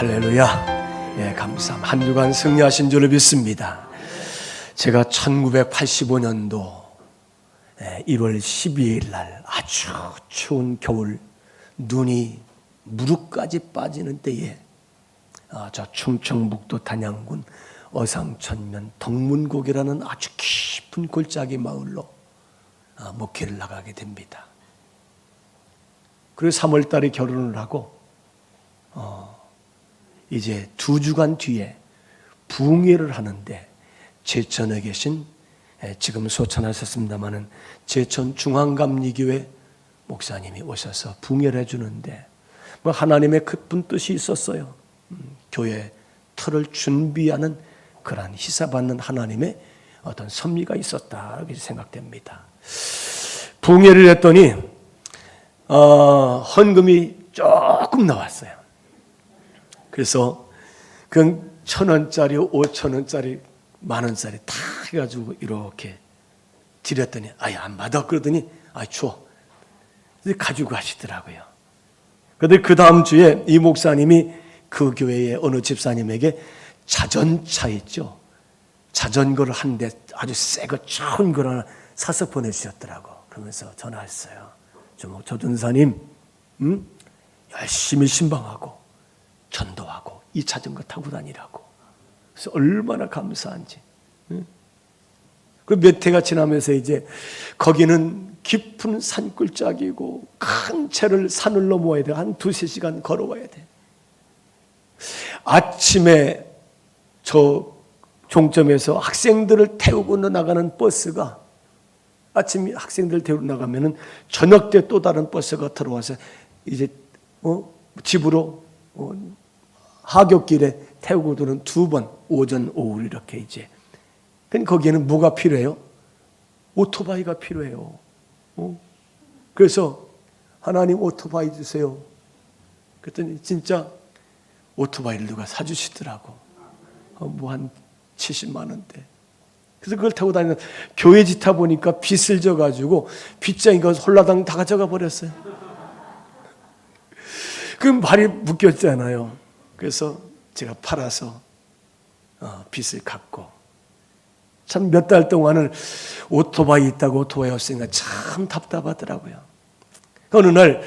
할렐루야. 예, 감사합니다. 한 주간 승리하신 줄을 믿습니다. 제가 1985년도 1월 12일 날 아주 추운 겨울 눈이 무릎까지 빠지는 때에 저 충청북도 단양군 어상천면 덕문곡이라는 아주 깊은 골짜기 마을로 목회를 나가게 됩니다. 그리고 3월 달에 결혼을 하고 이제 2주간 뒤에 부흥회를 하는데 제천에 계신 지금 소천하셨습니다마는 제천 중앙감리교회 목사님이 오셔서 부흥회를 해주는데 하나님의 깊은 뜻이 있었어요. 교회 틀을 준비하는 그러한 희사받는 하나님의 어떤 섭리가 있었다 이렇게 생각됩니다. 부흥회를 했더니 헌금이 조금 나왔어요. 그래서 그 1,000원짜리, 5,000원짜리, 10,000원짜리 다 해가지고 이렇게 드렸더니 안 받아 그러더니 줘. 가지고 가시더라고요. 그런데 그 다음 주에 이 목사님이 그 교회의 어느 집사님에게 자전차 있죠. 자전거를 한 대 아주 새거 좋은 걸 하나 사서 보내주셨더라고. 그러면서 전화했어요. 조 전사님, 열심히 신방하고 전도하고 이 자전거 타고 다니라고. 그래서 얼마나 감사한지. 그 몇 해가 지나면서 이제 거기는 깊은 산골짜기고 큰 채를 산을 넘어야 돼. 한 2-3시간 걸어와야 돼. 아침에 저 종점에서 학생들을 태우고 나가는 버스가 아침에 학생들 태우고 나가면은 저녁 때 또 다른 버스가 들어와서 이제 집으로 하굣길에 태우고 도는 2번 오전 오후 이렇게 이제. 그러니까 거기에는 뭐가 필요해요? 오토바이가 필요해요. 그래서 하나님 오토바이 주세요. 그랬더니 진짜 오토바이를 누가 사주시더라고. 한 70만 원대. 그래서 그걸 타고 다니는 교회 지타 보니까 빚을 져가지고 빚쟁이가 홀라당 다 가져가 버렸어요. 그럼 발이 묶였잖아요. 그래서 제가 팔아서 빚을 갚고 참 몇 달 동안을 오토바이 있다고 오토바이 없으니까 참 답답하더라고요. 어느 날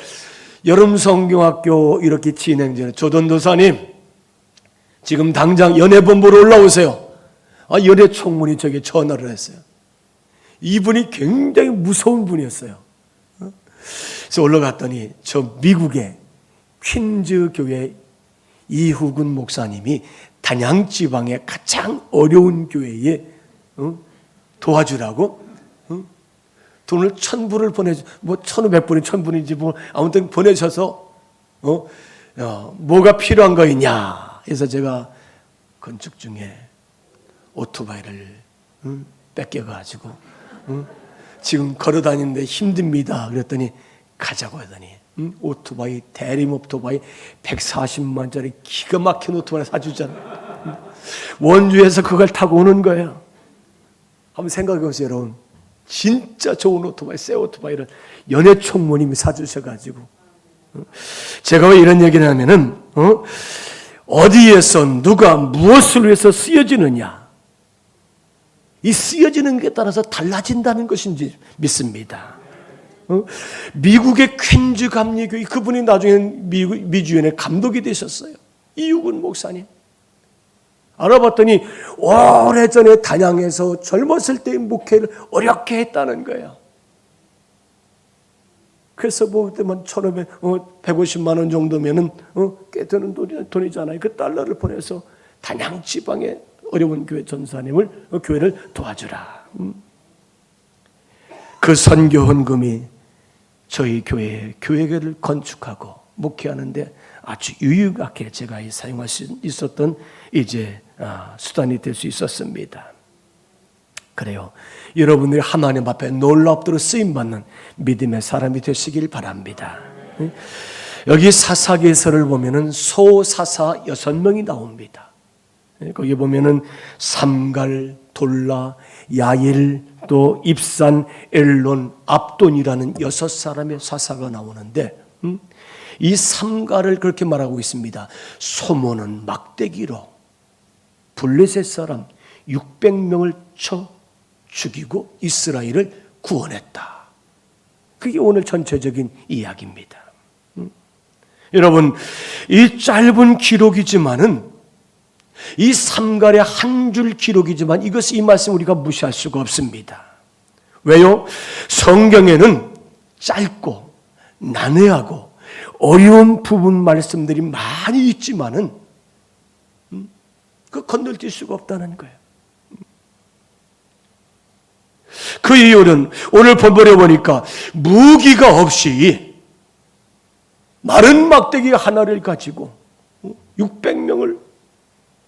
여름 성경학교 이렇게 진행 전에 조던도사님 지금 당장 연애본부로 올라오세요. 연애 총무니 저게 전화를 했어요. 이분이 굉장히 무서운 분이었어요. 그래서 올라갔더니 저 미국의 퀸즈 교회 이후근 목사님이 단양 지방의 가장 어려운 교회에 도와주라고 돈을 1,000불을 보내줘. 1,500불이 1,000불인지 아무튼 보내셔서 뭐가 필요한 거 있냐. 그래서 제가 건축 중에 오토바이를 뺏겨가지고 지금 걸어다니는데 힘듭니다. 그랬더니 가자고 하더니 오토바이 대림 오토바이 140만짜리 기가 막힌 오토바이 사주잖아. 원주에서 그걸 타고 오는 거예요. 한번 생각해 보세요, 여러분. 진짜 좋은 오토바이, 새 오토바이를 연애 총무님이 사주셔가지고 제가 왜 이런 얘기를 하면은 어디에서 누가 무엇을 위해서 쓰여지느냐 이 쓰여지는 것에 따라서 달라진다는 것인지 믿습니다. 미국의 퀸즈 감리교회 그분이 나중에 미주연의 감독이 되셨어요. 이육은 목사님. 알아봤더니 오래전에 단양에서 젊었을 때의 목회를 어렵게 했다는 거예요. 그래서 그때만 150만 원 정도면은 꽤 드는 돈이잖아요. 그 달러를 보내서 단양 지방의 어려운 교회 전사님을 교회를 도와주라. 그 선교 헌금이 저희 교회를 건축하고 목회하는데 아주 유익하게 제가 사용할 수 있었던 이제 수단이 될 수 있었습니다. 그래요. 여러분들이 하나님 앞에 놀랍도록 쓰임받는 믿음의 사람이 되시길 바랍니다. 여기 사사기서를 보면은 소사사 6명이 나옵니다. 거기 보면은 삼갈, 돌라, 야일, 또 입산, 엘론, 압돈이라는 6사람의 사사가 나오는데 이 삼가를 그렇게 말하고 있습니다. 소모는 막대기로 블레셋 사람 600명을 쳐 죽이고 이스라엘을 구원했다. 그게 오늘 전체적인 이야기입니다. 여러분, 이 짧은 기록이지만은 이 삼갈의 한 줄 기록이지만 이 말씀 우리가 무시할 수가 없습니다. 왜요? 성경에는 짧고 난해하고 어려운 부분 말씀들이 많이 있지만은 그 건너뛸 수가 없다는 거예요. 그 이유는 오늘 본문에 보니까 무기가 없이 마른 막대기 하나를 가지고 600명을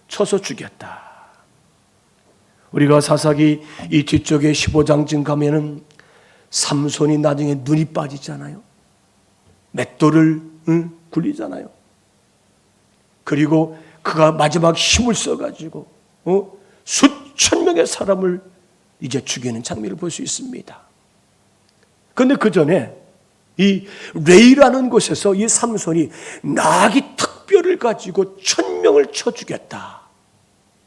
쳐서 죽였다. 우리가 사사기 이 뒤쪽에 15장쯤 가면은 삼손이 나중에 눈이 빠지잖아요. 맷돌을 굴리잖아요. 그리고 그가 마지막 힘을 써가지고 수천 명의 사람을 이제 죽이는 장면을 볼 수 있습니다. 그런데 그 전에 이 레이라는 곳에서 이 삼손이 나귀 특별을 가지고 1000명을 쳐 죽였다.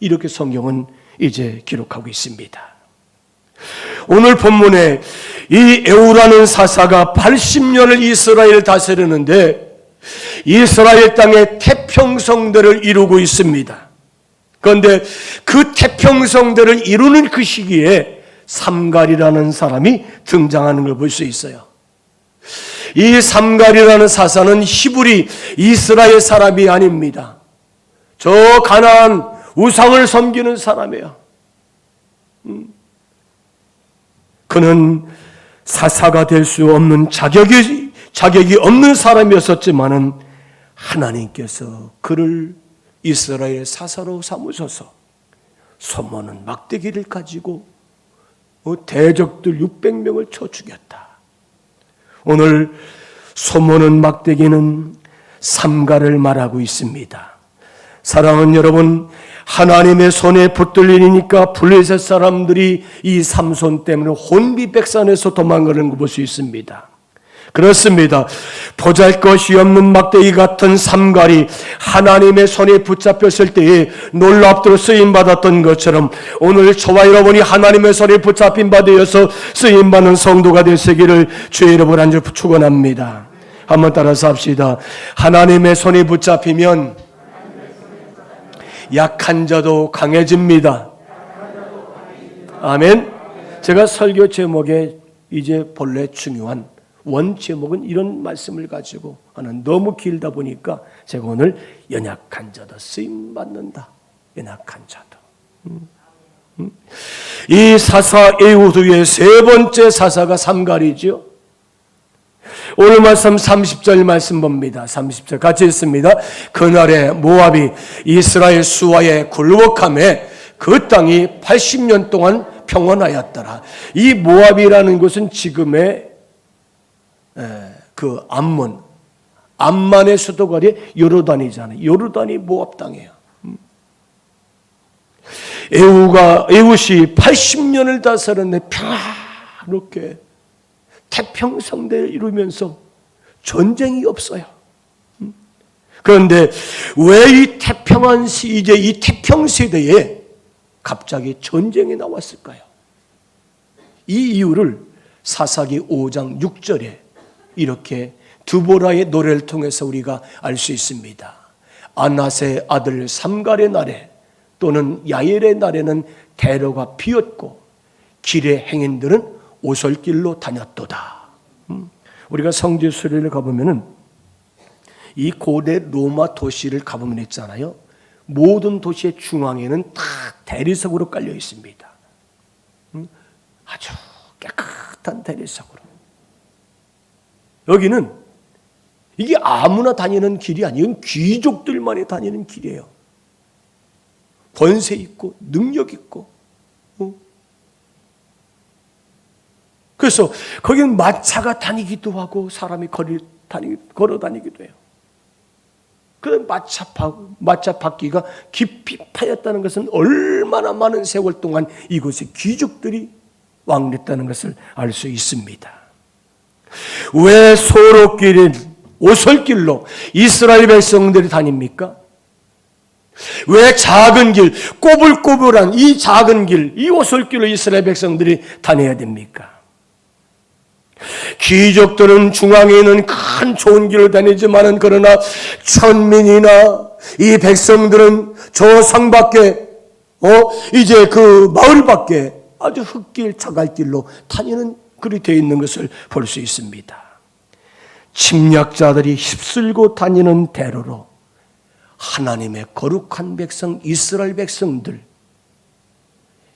이렇게 성경은 이제 기록하고 있습니다. 오늘 본문에 이 에우라는 사사가 80년을 이스라엘을 다스리는데 이스라엘 땅에 태평성들을 이루고 있습니다. 그런데 그 태평성들을 이루는 그 시기에 삼갈이라는 사람이 등장하는 걸 볼 수 있어요. 이 삼갈이라는 사사는 히브리 이스라엘 사람이 아닙니다. 저 가나안 우상을 섬기는 사람이에요. 그는 사사가 될 수 없는 자격이 없는 사람이었었지만은 하나님께서 그를 이스라엘 사사로 삼으셔서 소모는 막대기를 가지고 대적들 600명을 쳐 죽였다. 오늘 소모는 막대기는 삼가를 말하고 있습니다. 사랑하는 여러분, 하나님의 손에 붙들리니까 블레셋 사람들이 이 삼손 때문에 혼비백산에서 도망가는 거 볼 수 있습니다. 그렇습니다. 보잘것이 없는 막대기 같은 삼갈이 하나님의 손에 붙잡혔을 때에 놀랍도록 쓰임받았던 것처럼 오늘 저와 여러분이 하나님의 손에 붙잡힌 바 되어서 쓰임받는 성도가 되시기를 주의 이름으로 간절히 축원합니다. 한번 따라서 합시다. 하나님의 손에 붙잡히면 약한 자도 강해집니다. 아멘. 제가 설교 제목에 이제 본래 중요한 원 제목은 이런 말씀을 가지고 하는 너무 길다 보니까 제가 오늘 연약한 자도 쓰임 받는다. 연약한 자도. 이 사사 에후드의 세 번째 사사가 삼갈이죠. 오늘 말씀 30절 말씀 봅니다. 30절 같이 읽습니다. 그날에 모압이 이스라엘 수하에 굴복함에 그 땅이 80년 동안 평온하였더라. 이 모압이라는 곳은 지금의 그 암만의 수도가리 요르단이잖아요. 요르단이 모압 땅이에요. 에훗이 80년을 다스렸는데 평화롭게 태평성대를 이루면서 전쟁이 없어요. 그런데 왜 이 태평한 이제 이 태평 세대에 갑자기 전쟁이 나왔을까요? 이 이유를 사사기 5장 6절에 이렇게 드보라의 노래를 통해서 우리가 알 수 있습니다. 아낫의 아들 삼갈의 날에 또는 야엘의 날에는 대로가 비었고 길의 행인들은 오솔길로 다녔도다. 우리가 성지 순례를 가보면은 이 고대 로마 도시를 가보면 있잖아요. 모든 도시의 중앙에는 다 대리석으로 깔려 있습니다. 아주 깨끗한 대리석으로. 여기는 이게 아무나 다니는 길이 아니에요. 귀족들만이 다니는 길이에요. 권세 있고 능력 있고. 그래서 거기는 마차가 다니기도 하고 사람이 걸어 다니기도 해요. 그 마차 바퀴가 깊이 파였다는 것은 얼마나 많은 세월 동안 이곳에 귀족들이 왕랬다는 것을 알 수 있습니다. 왜 소로길을 오솔길로 이스라엘 백성들이 다닙니까? 왜 작은 길, 꼬불꼬불한 이 작은 길, 이 오솔길로 이스라엘 백성들이 다녀야 됩니까? 귀족들은 중앙에 있는 큰 좋은 길을 다니지만은 그러나 천민이나 이 백성들은 저 성 밖에 이제 그 마을 밖에 아주 흙길, 자갈길로 다니는 글이 되어 있는 것을 볼 수 있습니다. 침략자들이 휩쓸고 다니는 대로로 하나님의 거룩한 백성 이스라엘 백성들,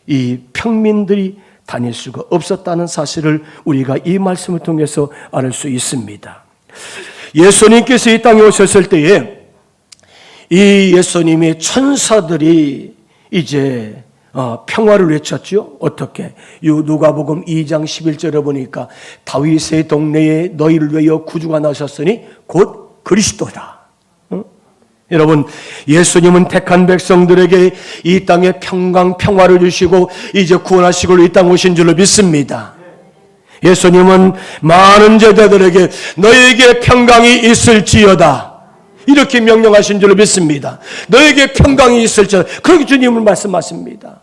이 평민들이 다닐 수가 없었다는 사실을 우리가 이 말씀을 통해서 알 수 있습니다. 예수님께서 이 땅에 오셨을 때에 이 예수님의 천사들이 이제 평화를 외쳤죠. 어떻게? 누가복음 2장 11절에 보니까 다윗의 동네에 너희를 위하여 구주가 나셨으니 곧 그리스도다. 여러분, 예수님은 택한 백성들에게 이 땅에 평화를 주시고 이제 구원하시고 이 땅 오신 줄로 믿습니다. 예수님은 많은 제자들에게 너에게 평강이 있을지어다 이렇게 명령하신 줄로 믿습니다. 너에게 평강이 있을지어다 그렇게 주님은 말씀하십니다.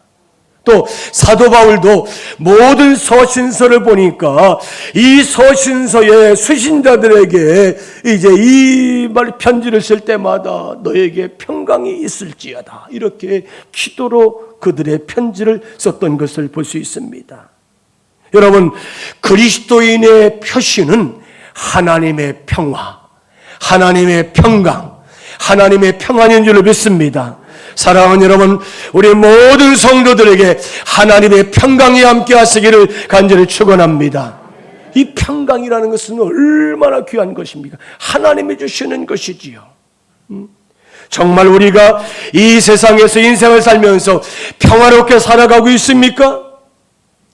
또 사도 바울도 모든 서신서를 보니까 이 서신서의 수신자들에게 이제 이 말 편지를 쓸 때마다 너에게 평강이 있을지어다 이렇게 기도로 그들의 편지를 썼던 것을 볼 수 있습니다. 여러분, 그리스도인의 표시는 하나님의 평화, 하나님의 평강, 하나님의 평안인 줄로 믿습니다. 사랑하는 여러분, 우리 모든 성도들에게 하나님의 평강이 함께 하시기를 간절히 축원합니다. 이 평강이라는 것은 얼마나 귀한 것입니까? 하나님이 주시는 것이지요. 정말 우리가 이 세상에서 인생을 살면서 평화롭게 살아가고 있습니까?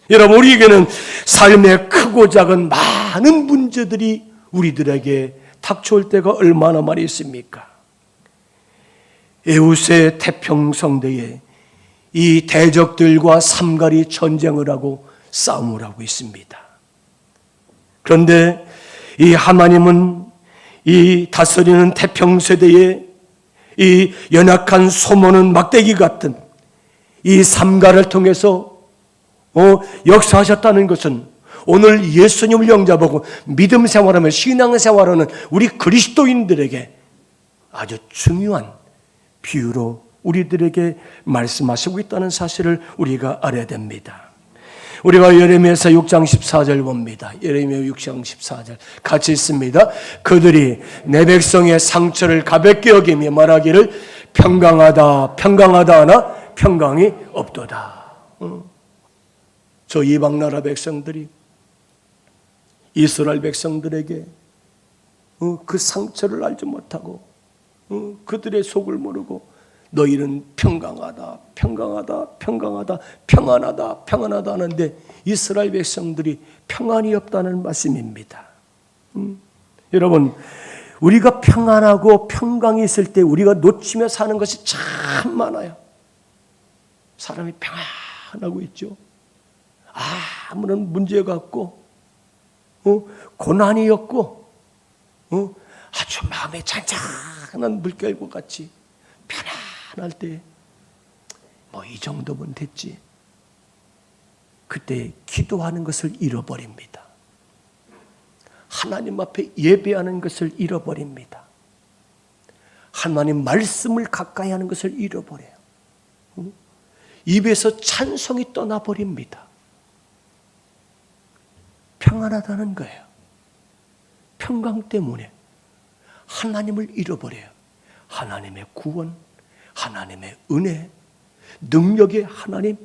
여러분, 우리에게는 삶의 크고 작은 많은 문제들이 우리들에게 닥쳐올 때가 얼마나 많이 있습니까? 에우스의 태평성대에 이 대적들과 삼갈이 전쟁을 하고 싸움을 하고 있습니다. 그런데 이 하나님은 이 다스리는 태평세대에 이 연약한 소모는 막대기 같은 이 삼갈을 통해서 역사하셨다는 것은 오늘 예수님을 영접하고 믿음 생활하며 신앙 생활하는 우리 그리스도인들에게 아주 중요한 비유로 우리들에게 말씀하시고 있다는 사실을 우리가 알아야 됩니다. 우리가 예레미야서 6장 14절 봅니다. 예레미야 6장 14절 같이 있습니다. 그들이 내 백성의 상처를 가볍게 여기며 말하기를 평강하다 평강하다 하나 평강이 없도다. 저 이방 나라 백성들이 이스라엘 백성들에게 그 상처를 알지 못하고 그들의 속을 모르고 너희는 평강하다 평강하다 평강하다 평안하다 평안하다 하는데 이스라엘 백성들이 평안이 없다는 말씀입니다. 여러분, 우리가 평안하고 평강이 있을 때 우리가 놓치며 사는 것이 참 많아요. 사람이 평안하고 있죠. 아무런 문제가 없고 고난이 없고 아주 마음에 잔잔한 물결과 같이 편안할 때 뭐 이 정도면 됐지. 그때 기도하는 것을 잃어버립니다. 하나님 앞에 예배하는 것을 잃어버립니다. 하나님 말씀을 가까이 하는 것을 잃어버려요. 입에서 찬송이 떠나버립니다. 평안하다는 거예요. 평강 때문에 하나님을 잃어버려요. 하나님의 구원, 하나님의 은혜, 능력의 하나님,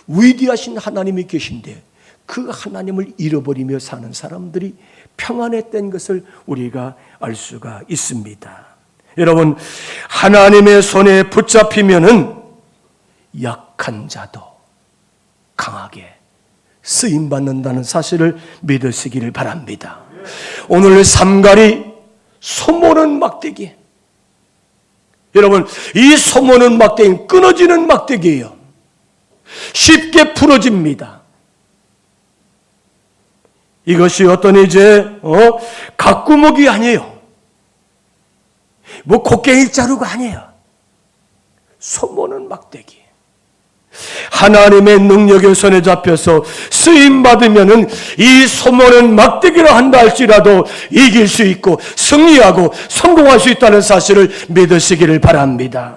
위대하신 하나님이 계신데 그 하나님을 잃어버리며 사는 사람들이 평안했던 것을 우리가 알 수가 있습니다. 여러분, 하나님의 손에 붙잡히면은 약한 자도 강하게 쓰임받는다는 사실을 믿으시기를 바랍니다. 오늘 삼갈이 소모는 막대기. 여러분, 이 소모는 막대기는 끊어지는 막대기예요. 쉽게 부러집니다. 이것이 어떤 이제 각구목이 아니에요. 뭐 곡괭이 자루가 아니에요. 손모는 막대기. 하나님의 능력의 손에 잡혀서 쓰임받으면은 이 손모는 막대기라 한다 할지라도 이길 수 있고 승리하고 성공할 수 있다는 사실을 믿으시기를 바랍니다.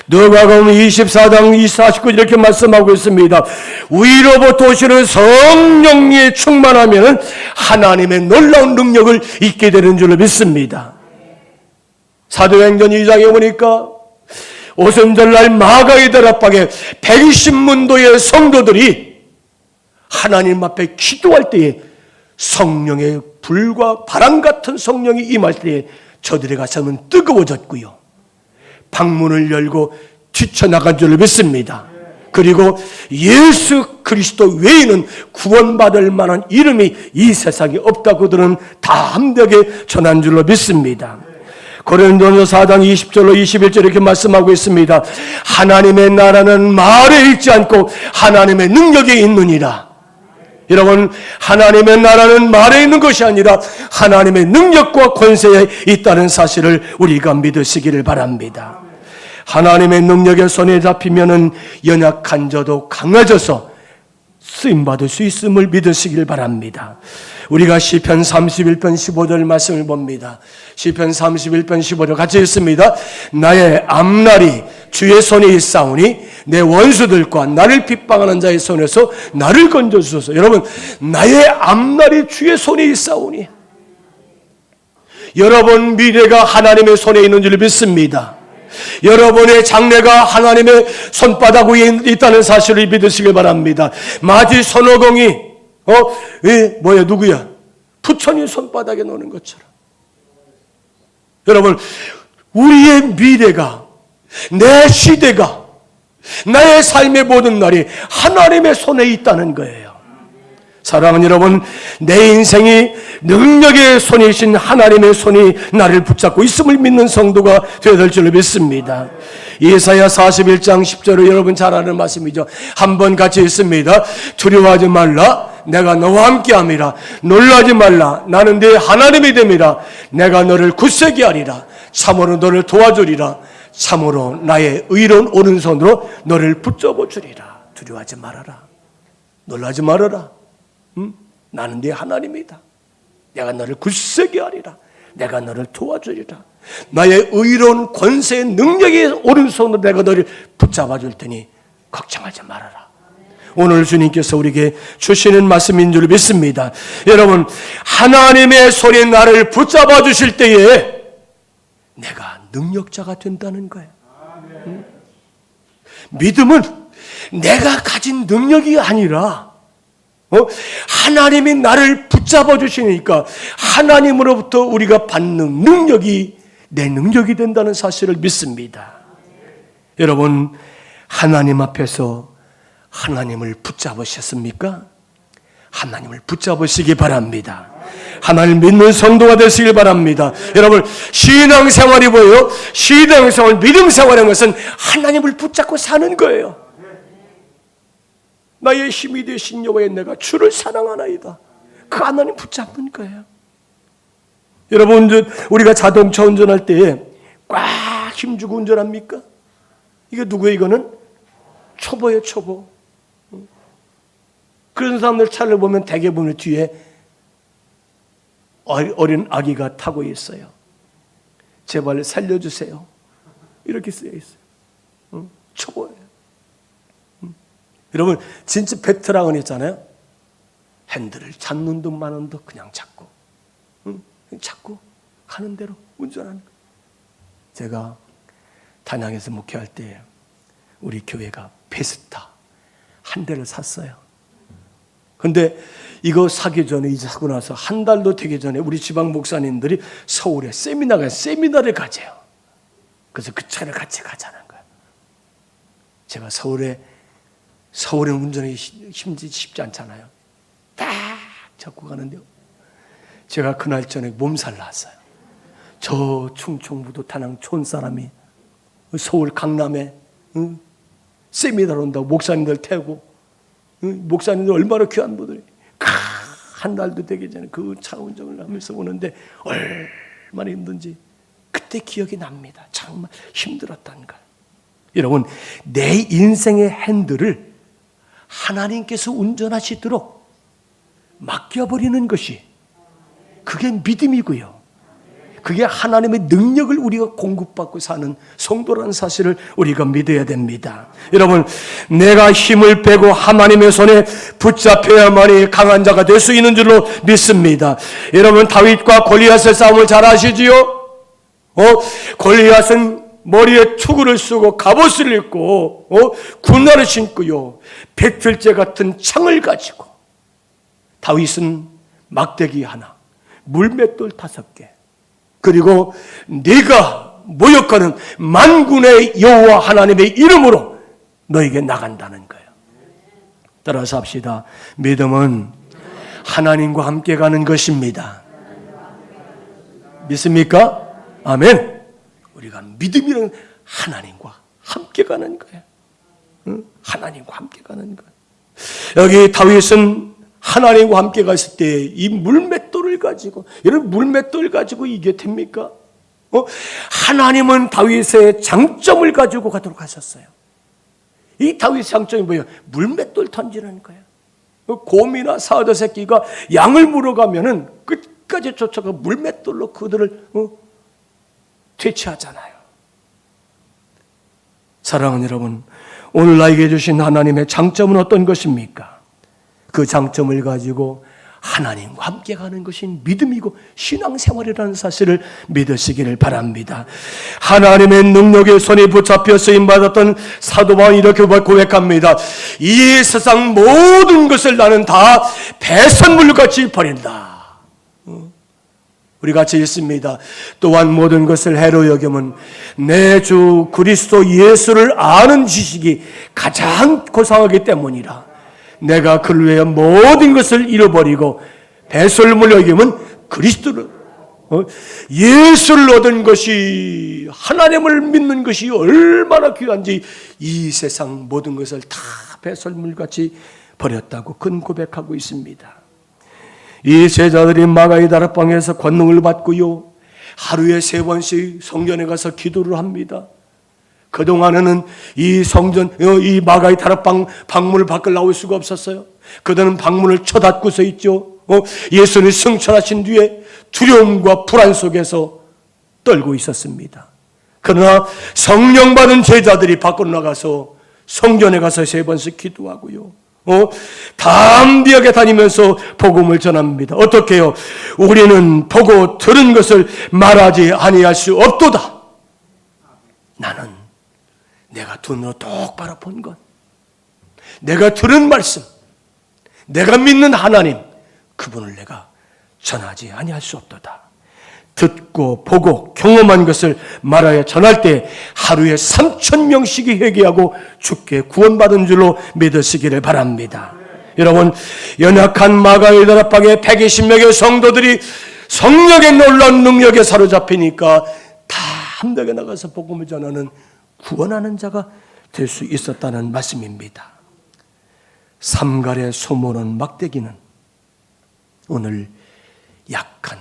누가복음 24장 49절 이렇게 말씀하고 있습니다. 위로부터 오시는 성령에 충만하면 하나님의 놀라운 능력을 잊게 되는 줄로 믿습니다. 사도행전 2장에 보니까 오순절날 마가의 다락방에 120문도의 성도들이 하나님 앞에 기도할 때에 성령의 불과 바람 같은 성령이 임할 때에 저들의 가슴은 뜨거워졌고요, 방문을 열고 뛰쳐나간 줄을 믿습니다. 그리고 예수 그리스도 외에는 구원받을 만한 이름이 이 세상에 없다고 그들은 다 함대하게 전한 줄로 믿습니다. 고린도전서 4장 20절로 21절 이렇게 말씀하고 있습니다. 하나님의 나라는 말에 있지 않고 하나님의 능력에 있느니라. 여러분, 하나님의 나라는 말에 있는 것이 아니라 하나님의 능력과 권세에 있다는 사실을 우리가 믿으시기를 바랍니다. 하나님의 능력의 손에 잡히면은 연약한 자도 강해져서 쓰임받을 수 있음을 믿으시길 바랍니다. 우리가 시편 31편 15절 말씀을 봅니다. 시편 31편 15절 같이 읽습니다. 나의 앞날이 주의 손에 있사오니 내 원수들과 나를 핍박하는 자의 손에서 나를 건져주소서. 여러분, 나의 앞날이 주의 손에 있사오니, 여러분 미래가 하나님의 손에 있는 줄 믿습니다. 여러분의 장래가 하나님의 손바닥 위에 있다는 사실을 믿으시길 바랍니다. 마지 손오공이 누구야? 부처님 손바닥에 노는 것처럼. 여러분, 우리의 미래가, 내 시대가, 나의 삶의 모든 날이 하나님의 손에 있다는 거예요. 사랑하는 여러분, 내 인생이 능력의 손이신 하나님의 손이 나를 붙잡고 있음을 믿는 성도가 되어야 될 줄로 믿습니다. 예사야 41장 10절을 여러분 잘 아는 말씀이죠. 한번 같이 읽습니다. 두려워하지 말라, 내가 너와 함께함이라. 놀라지 말라, 나는 네 하나님이 됨이라. 내가 너를 굳세게 하리라. 참으로 너를 도와주리라. 참으로 나의 의로운 오른손으로 너를 붙잡아 주리라. 두려워하지 말아라, 놀라지 말아라. 나는 네 하나님이다. 내가 너를 굳세게 하리라. 내가 너를 도와주리라. 나의 의로운 권세의 능력의 오른손으로 내가 너를 붙잡아 줄 테니 걱정하지 말아라. 오늘 주님께서 우리에게 주시는 말씀인 줄 믿습니다. 여러분, 하나님의 손에 나를 붙잡아 주실 때에 내가 능력자가 된다는 거예요. 믿음은 내가 가진 능력이 아니라 하나님이 나를 붙잡아 주시니까 하나님으로부터 우리가 받는 능력이 내 능력이 된다는 사실을 믿습니다. 여러분, 하나님 앞에서 하나님을 붙잡으셨습니까? 하나님을 붙잡으시기 바랍니다. 하나님 믿는 성도가 되시길 바랍니다. 여러분, 신앙생활이 뭐예요? 신앙생활, 믿음생활인 것은 하나님을 붙잡고 사는 거예요. 나의 힘이 되신 여호와의 내가 주를 사랑하나이다. 그 하나님 붙잡는 거예요. 여러분, 우리가 자동차 운전할 때에 꽉 힘주고 운전합니까? 이게 누구예요? 이거는 초보예요, 초보. 그런 사람들 차를 보면 대개 보면 뒤에 어린 아기가 타고 있어요. 제발 살려주세요. 이렇게 쓰여 있어요. 초보예요. 여러분, 진짜 베테랑은 있잖아요. 핸들을 잡는 듯 마는 듯 그냥 잡고, 잡고 가는 대로 운전하는 거예요. 제가 단양에서 목회할 때 우리 교회가 페스타 한 대를 샀어요. 근데 이거 사기 전에, 이제 사고 나서 한 달도 되기 전에 우리 지방 목사님들이 서울에 세미나를 가져요. 그래서 그 차를 같이 가자는 거예요. 제가 서울에 운전이 쉽지 않잖아요. 딱 잡고 가는데요. 제가 그날 저녁 몸살 났어요. 저 충청부도 단양 촌 사람이 서울 강남에 세미나로 온다고 목사님들 태우고, 목사님들 얼마나 귀한 분들이 한 달도 되기 전에 그 차 운전을 하면서 오는데 얼마나 힘든지 그때 기억이 납니다. 정말 힘들었던 걸. 여러분, 내 인생의 핸들을 하나님께서 운전하시도록 맡겨버리는 것이, 그게 믿음이고요. 그게 하나님의 능력을 우리가 공급받고 사는 성도라는 사실을 우리가 믿어야 됩니다. 여러분, 내가 힘을 빼고 하나님의 손에 붙잡혀야만이 강한 자가 될 수 있는 줄로 믿습니다. 여러분, 다윗과 골리앗의 싸움을 잘 아시지요? 골리앗은 머리에 투구를 쓰고 갑옷을 입고 군화를 신고요, 배틀제 같은 창을 가지고, 다윗은 막대기 하나, 물맷돌 5개, 그리고 네가 모욕하는 만군의 여호와 하나님의 이름으로 너에게 나간다는 거예요. 따라서 합시다. 믿음은 하나님과 함께 가는 것입니다. 믿습니까? 아멘. 우리가 믿음이란 하나님과 함께 가는 거예요. 응? 하나님과 함께 가는 거예요. 여기 다윗은 하나님과 함께 갔을 때 이 물맷돌을 가지고, 여러분, 물맷돌 가지고 이게 됩니까? 하나님은 다윗의 장점을 가지고 가도록 하셨어요. 이 다윗의 장점이 뭐예요? 물맷돌 던지는 거예요. 곰이나 사자 새끼가 양을 물어가면은 끝까지 쫓아가 물맷돌로 그들을 퇴치하잖아요. 사랑하는 여러분, 오늘 나에게 주신 하나님의 장점은 어떤 것입니까? 그 장점을 가지고 하나님과 함께 가는 것이 믿음이고 신앙생활이라는 사실을 믿으시기를 바랍니다. 하나님의 능력의 손에 붙잡혀 쓰임받았던 사도 바울이 이렇게 고백합니다. 이 세상 모든 것을 나는 다 배설물같이 버린다. 우리 같이 읽습니다. 또한 모든 것을 해로 여김은 내 주 그리스도 예수를 아는 지식이 가장 고상하기 때문이라. 내가 그를 위해 모든 것을 잃어버리고 배설물 여김은 그리스도를, 예수를 얻은 것이, 하나님을 믿는 것이 얼마나 귀한지 이 세상 모든 것을 다 배설물같이 버렸다고 큰 고백하고 있습니다. 이 제자들이 마가의 다락방에서 권능을 받고요, 하루에 3번씩 성전에 가서 기도를 합니다. 그동안에는 이 성전, 이 마가의 다락방 방문을 밖을 나올 수가 없었어요. 그들은 방문을 쳐닫고서 있죠. 예수님이 승천하신 뒤에 두려움과 불안 속에서 떨고 있었습니다. 그러나 성령 받은 제자들이 밖으로 나가서 성전에 가서 3번씩 기도하고요, 담대하게 다니면서 복음을 전합니다. 어떻게 해요? 우리는 보고 들은 것을 말하지 아니할 수 없도다. 나는 내가 눈으로 똑바로 본 것, 내가 들은 말씀, 내가 믿는 하나님, 그분을 내가 전하지 아니할 수 없도다. 듣고 보고 경험한 것을 말하여 전할 때 하루에 3,000명씩이 회개하고 주께 구원받은 줄로 믿으시기를 바랍니다. 여러분, 연약한 마가의 다락방에 120명의 성도들이 성령의 놀라운 능력에 사로잡히니까 담대하게 나가서 복음을 전하는, 구원하는 자가 될 수 있었다는 말씀입니다. 삼갈의 소모는 막대기는 오늘 약한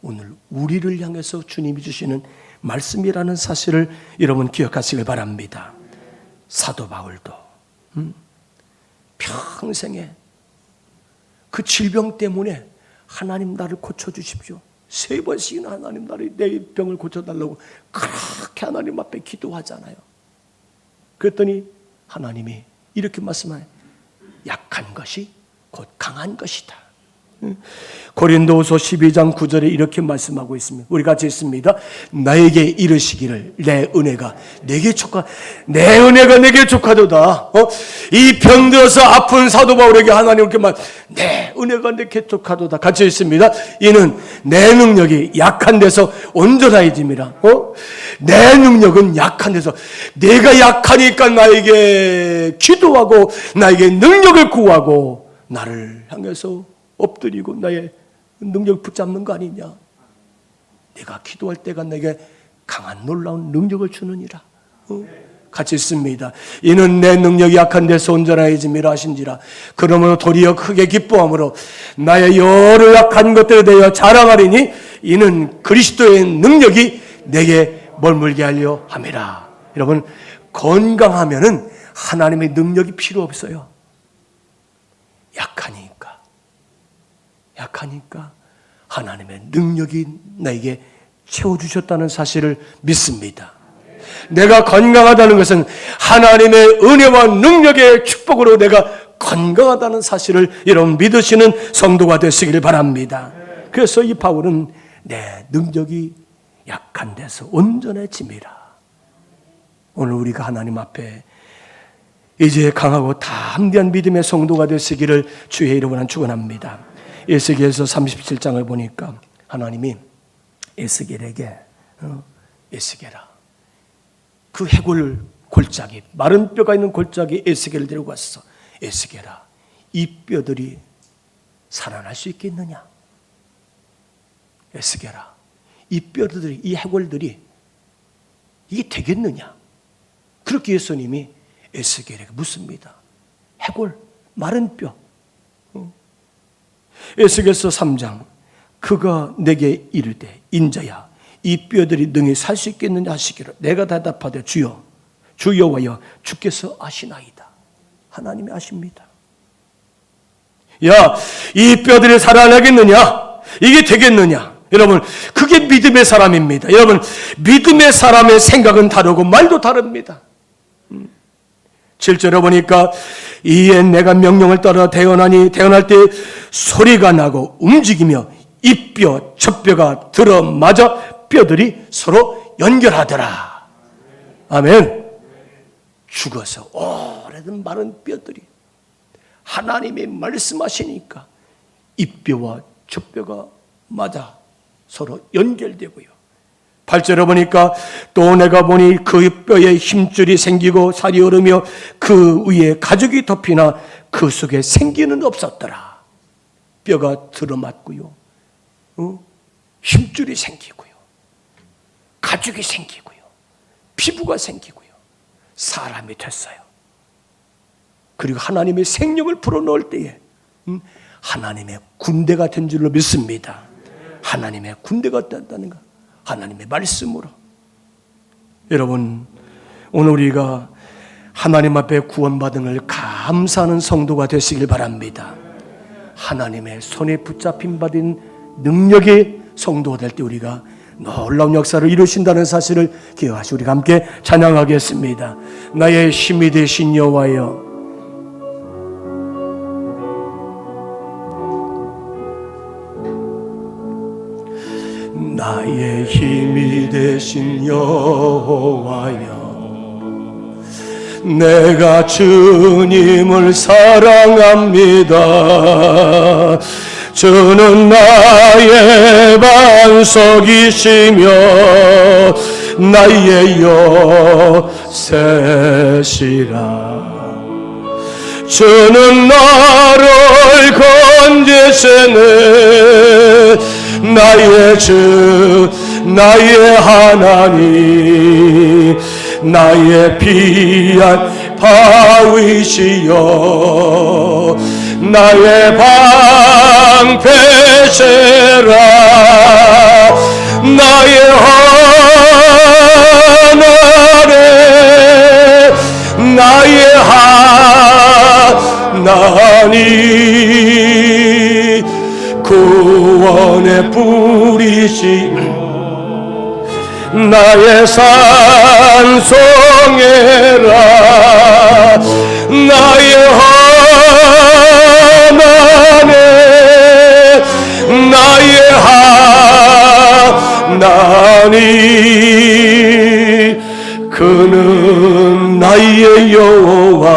오늘 우리를 향해서 주님이 주시는 말씀이라는 사실을 여러분 기억하시길 바랍니다. 사도 바울도 평생에 그 질병 때문에 하나님 나를 고쳐주십시오, 3번씩이나 하나님 나를, 내 병을 고쳐달라고 그렇게 하나님 앞에 기도하잖아요. 그랬더니 하나님이 이렇게 말씀해요. 약한 것이 곧 강한 것이다. 고린도후서 12장 9절에 이렇게 말씀하고 있습니다. 우리 같이 읽습니다. 나에게 이르시기를 내 은혜가 내게 족하도다. 이 병들어서 아픈 사도 바울에게 하나님 이렇게 말, 내 은혜가 내게 족하도다. 같이 읽습니다. 이는 내 능력이 약한 데서 온전하여짐이라. 내 능력은 약한 데서, 내가 약하니까 나에게 기도하고 나에게 능력을 구하고 나를 향해서 엎드리고 나의 능력을 붙잡는 거 아니냐. 내가 기도할 때가 내게 강한 놀라운 능력을 주느니라. 같이 있습니다. 이는 내 능력이 약한 데서 온전하여짐이라 하신지라. 그러므로 도리어 크게 기뻐함으로 나의 여러 약한 것들에 대하여 자랑하리니 이는 그리스도의 능력이 내게 머물게 하려 함이라. 여러분, 건강하면은 하나님의 능력이 필요 없어요. 약하니까 하나님의 능력이 나에게 채워주셨다는 사실을 믿습니다. 내가 건강하다는 것은 하나님의 은혜와 능력의 축복으로 내가 건강하다는 사실을 여러분 믿으시는 성도가 되시길 바랍니다. 그래서 이 바울은 내 능력이 약한 데서 온전해짐이라. 오늘 우리가 하나님 앞에 이제 강하고 담대한 믿음의 성도가 되시기를 주의 이름으로 축원합니다. 에스겔서 37장을 보니까 하나님이 에스겔에게 에스겔아, 그 해골 골짜기, 마른 뼈가 있는 골짜기 에스겔을 데리고 왔어. 에스겔아, 이 뼈들이 살아날 수 있겠느냐? 에스겔아, 이 뼈들이, 이 해골들이 이게 되겠느냐? 그렇게 예수님이 에스겔에게 묻습니다. 해골, 마른 뼈. 에스겔서 3장, 그가 내게 이르되 인자야, 이 뼈들이 능히 살 수 있겠느냐 하시기를 내가 대답하되 주여, 주 여호와여, 주께서 아시나이다. 하나님이 아십니다. 야, 이 뼈들이 살아나겠느냐? 이게 되겠느냐? 여러분, 그게 믿음의 사람입니다. 여러분, 믿음의 사람의 생각은 다르고 말도 다릅니다. 7절에 보니까 이에 내가 명령을 따라 태어나니 태어날 때 소리가 나고 움직이며 이 뼈 저 뼈가 들어맞아 뼈들이 서로 연결하더라. 아멘. 죽어서 오래된 마른 뼈들이 하나님이 말씀하시니까 이 뼈와 저 뼈가 맞아 서로 연결되고요. 8절에 보니까 또 내가 보니 그 뼈에 힘줄이 생기고 살이 오르며 그 위에 가죽이 덮이나 그 속에 생기는 없었더라. 뼈가 들어맞고요, 힘줄이 생기고요, 가죽이 생기고요, 피부가 생기고요, 사람이 됐어요. 그리고 하나님의 생명을 불어넣을 때에 하나님의 군대가 된 줄로 믿습니다. 하나님의 군대가 된다는 것, 하나님의 말씀으로. 여러분, 오늘 우리가 하나님 앞에 구원받은 걸 감사하는 성도가 되시길 바랍니다. 하나님의 손에 붙잡힌 받은 능력의 성도가 될 때 우리가 놀라운 역사를 이루신다는 사실을 기억하시고 우리가 함께 찬양하겠습니다. 나의 힘이 되신 여호와여, 나의 힘이 되신 여호와여, 내가 주님을 사랑합니다. 주는 나의 반석이시며 나의 요새시라. 주는 나를 건지시네 나의 주, 나의 하나님, 나의 귀한 바위시여, 나의 방패시라. 나의 하나님, 나의 하나님, 구원의 뿌리시며 나의 산송해라. 나의 하나님, 나의 하나님, 그는 나의 여호와,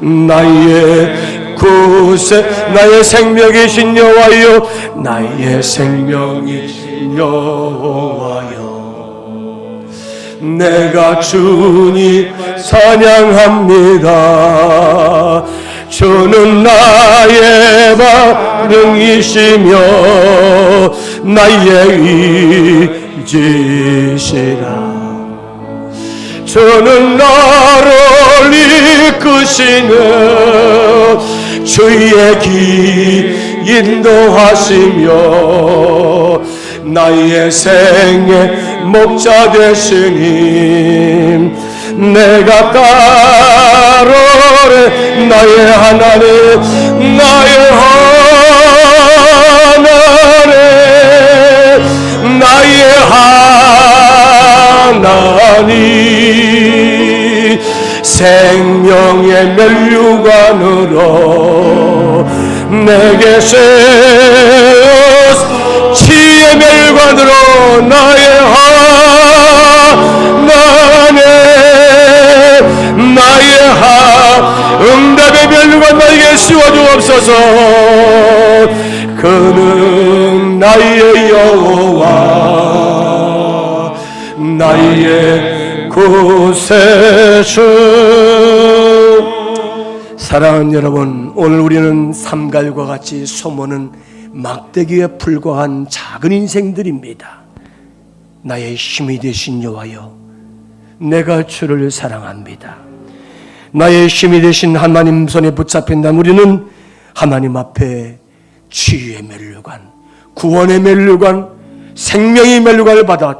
나의 구세, 나의 생명이신 여호와여, 나의 생명이신 여호와여, 내가 주님 찬양합니다. 주는 나의 반응이시며 나의 의지시라. 주는 나를 이끄시는 주의 인도하시며 나의 생의 목자 되시니 내가 따르리 나의 하나님 나의 하나님 나의 하나님 생명의 멸류관으로 내게 세우사 치의 멸관으로 나의 하나님 나의 응답의 멸류관 나에게 씌워주옵소서. 그는 나의 여호와 나의 구세주. 사랑하는 여러분, 오늘 우리는 삼갈과 같이 소모는 막대기에 불과한 작은 인생들입니다. 나의 힘이 되신 여호와여, 내가 주를 사랑합니다. 나의 힘이 되신 하나님 손에 붙잡힌다면 우리는 하나님 앞에 치유의 멸류관, 구원의 멸류관, 생명의 멸류관을 받아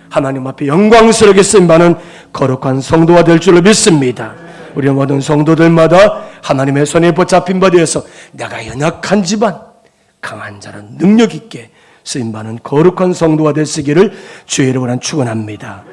하나님 앞에 영광스럽게 쓰임받는 거룩한 성도가 될 줄로 믿습니다. 우리 모든 성도들마다 하나님의 손에 붙잡힌 바 되어서 내가 연약한 집안 강한 자는 능력 있게 쓰임받는 거룩한 성도가 되시기를 주의 이름으로 축원합니다.